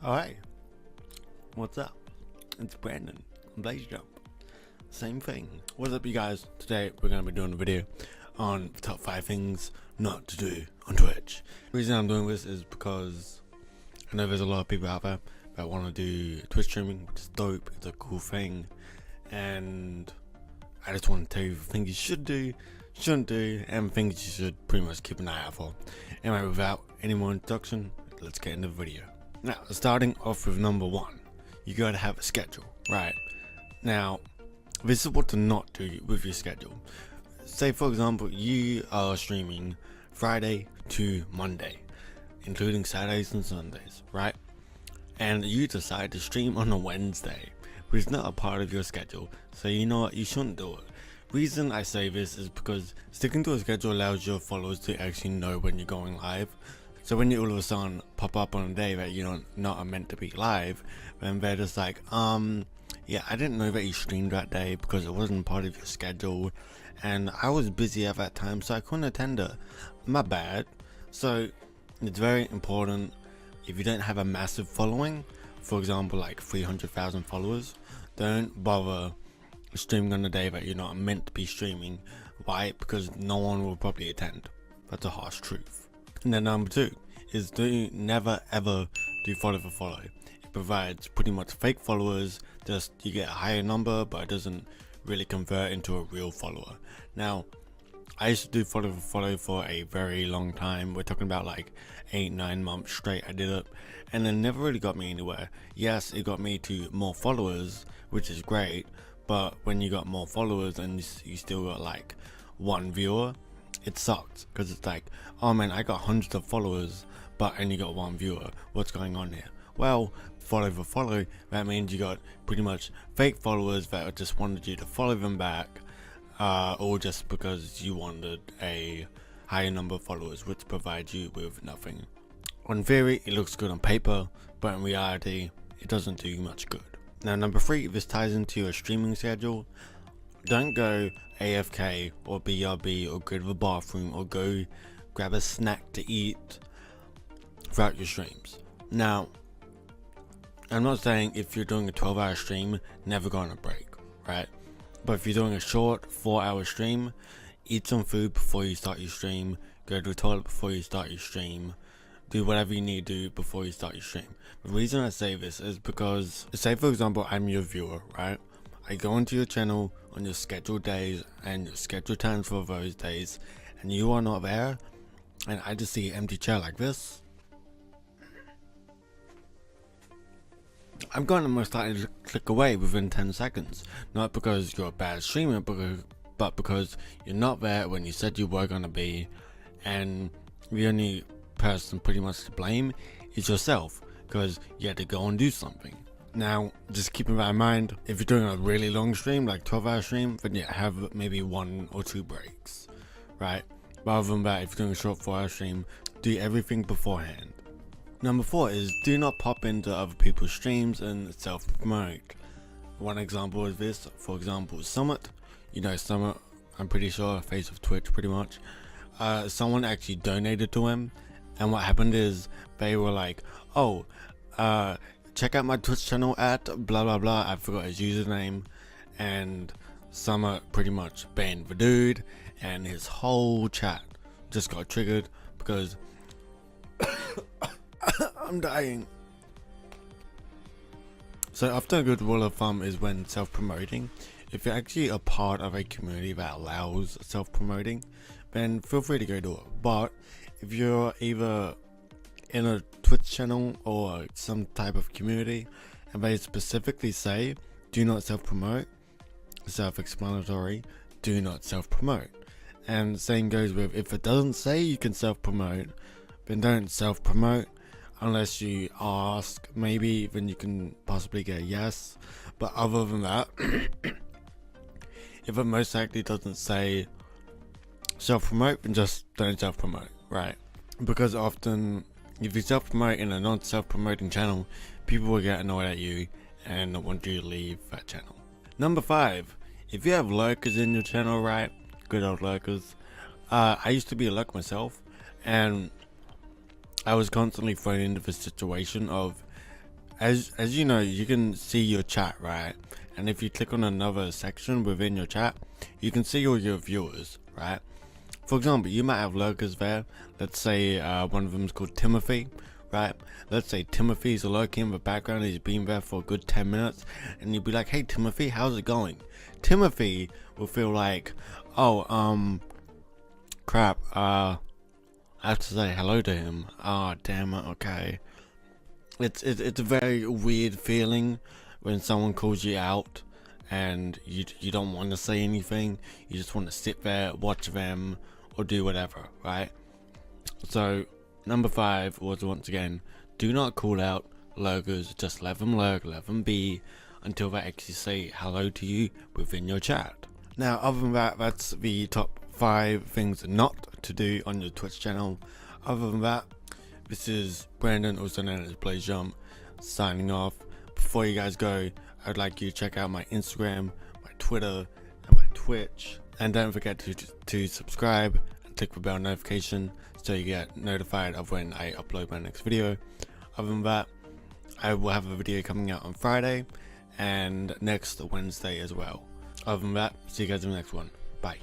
Alright, what's up? It's Brandon, Blaze Jump. Same thing. What's up, you guys? Today we're going to be doing a video on the top 5 things not to do on Twitch. The reason I'm doing this is because I know there's a lot of people out there that want to do Twitch streaming, which is dope, it's a cool thing, and I just want to tell you the things you should do, shouldn't do, and things you should pretty much keep an eye out for. Anyway, without any more introduction, let's get into the video. Now, starting off with number 1, you gotta have a schedule, right? Now, this is what to not do with your schedule. Say, for example, you are streaming Friday to Monday, including Saturdays and Sundays, right? And you decide to stream on a Wednesday, which is not a part of your schedule, so you know what, you shouldn't do it. Reason I say this is because sticking to a schedule allows your followers to actually know when you're going live. So when you all of a sudden pop up on a day that you're not meant to be live, then they're just like, yeah, I didn't know that you streamed that day because it wasn't part of your schedule, and I was busy at that time, so I couldn't attend it. My bad. So it's very important, if you don't have a massive following, for example like 300,000 followers, don't bother streaming on the day that you're not meant to be streaming. Why? Because no one will probably attend. That's a harsh truth. And then number 2 is never ever do follow for follow. It provides pretty much fake followers, just you get a higher number but it doesn't really convert into a real follower. Now, I used to do follow for follow for a very long time. We're talking about like 8-9 months straight I did it, and it never really got me anywhere. Yes, it got me to more followers, which is great, but when you got more followers and you still got like 1 viewer, it sucks, because it's like, oh man, I got hundreds of followers but I only got 1 viewer. What's going on here? Well, follow for follow, that means you got pretty much fake followers that just wanted you to follow them back, or just because you wanted a higher number of followers, which provides you with nothing. On theory, it looks good on paper, but in reality, it doesn't do much good. Now, number 3, this ties into your streaming schedule. Don't go AFK or BRB or go to the bathroom or go grab a snack to eat throughout your streams. Now, I'm not saying if you're doing a 12-hour stream, never go on a break, right? But if you're doing a short 4-hour stream, eat some food before you start your stream, go to the toilet before you start your stream, do whatever you need to do before you start your stream. The reason I say this is because, say for example, I'm your viewer, right? I go into your channel on your scheduled days and your scheduled times for those days, and you are not there, and I just see an empty chair like this, I'm going to most likely click away within 10 seconds. Not because you're a bad streamer, but because you're not there when you said you were going to be, and the only person pretty much to blame is yourself, because you had to go and do something. Now, just keeping that in mind, if you're doing a really long stream, like 12-hour stream, then you have maybe 1 or 2 breaks, right? But other than that, if you're doing a short 4-hour stream, do everything beforehand. Number 4 is do not pop into other people's streams and self-promote. One example is this, for example, Summit. You know Summit, I'm pretty sure, face of Twitch pretty much. Someone actually donated to him, and what happened is they were like, oh, check out my Twitch channel at blah blah blah, I forgot his username, and Summer pretty much banned the dude, and his whole chat just got triggered because I'm dying. So often a good rule of thumb is when self-promoting, if you're actually a part of a community that allows self-promoting, then feel free to go do it. But if you're either in a Twitch channel or some type of community and they specifically say do not self-promote, self-explanatory, do not self-promote. And same goes with, if it doesn't say you can self-promote, then don't self-promote unless you ask. Maybe then you can possibly get a yes, but other than that, if it most likely doesn't say self-promote, then just don't self-promote, right? Because often if you self-promote in a non-self-promoting channel, people will get annoyed at you and want you to leave that channel. Number 5, if you have lurkers in your channel, right? Good old lurkers. I used to be a lurker myself, and I was constantly thrown into the situation of as you know, you can see your chat, right? And if you click on another section within your chat, you can see all your viewers, right? For example, you might have lurkers there. Let's say one of them is called Timothy, right? Let's say Timothy's lurking in the background. He's been there for a good 10 minutes, and you'd be like, "Hey Timothy, how's it going?" Timothy will feel like, "Oh, crap. I have to say hello to him. Ah, damn it. Okay." It's a very weird feeling when someone calls you out, and you don't want to say anything. You just want to sit there, watch them, or do whatever, right? So number 5 was, once again, do not call out lurkers. Just let them lurk, let them be, until they actually say hello to you within your chat. Now, other than that, that's the top 5 things not to do on your Twitch channel. Other than that, this is Brandon, also known as Blaze Jump, signing off. Before you guys go, I'd like you to check out my Instagram, my Twitter, and my Twitch. And don't forget to subscribe and click the bell notification so you get notified of when I upload my next video. Other than that, I will have a video coming out on Friday and next Wednesday as well. Other than that, see you guys in the next one. Bye.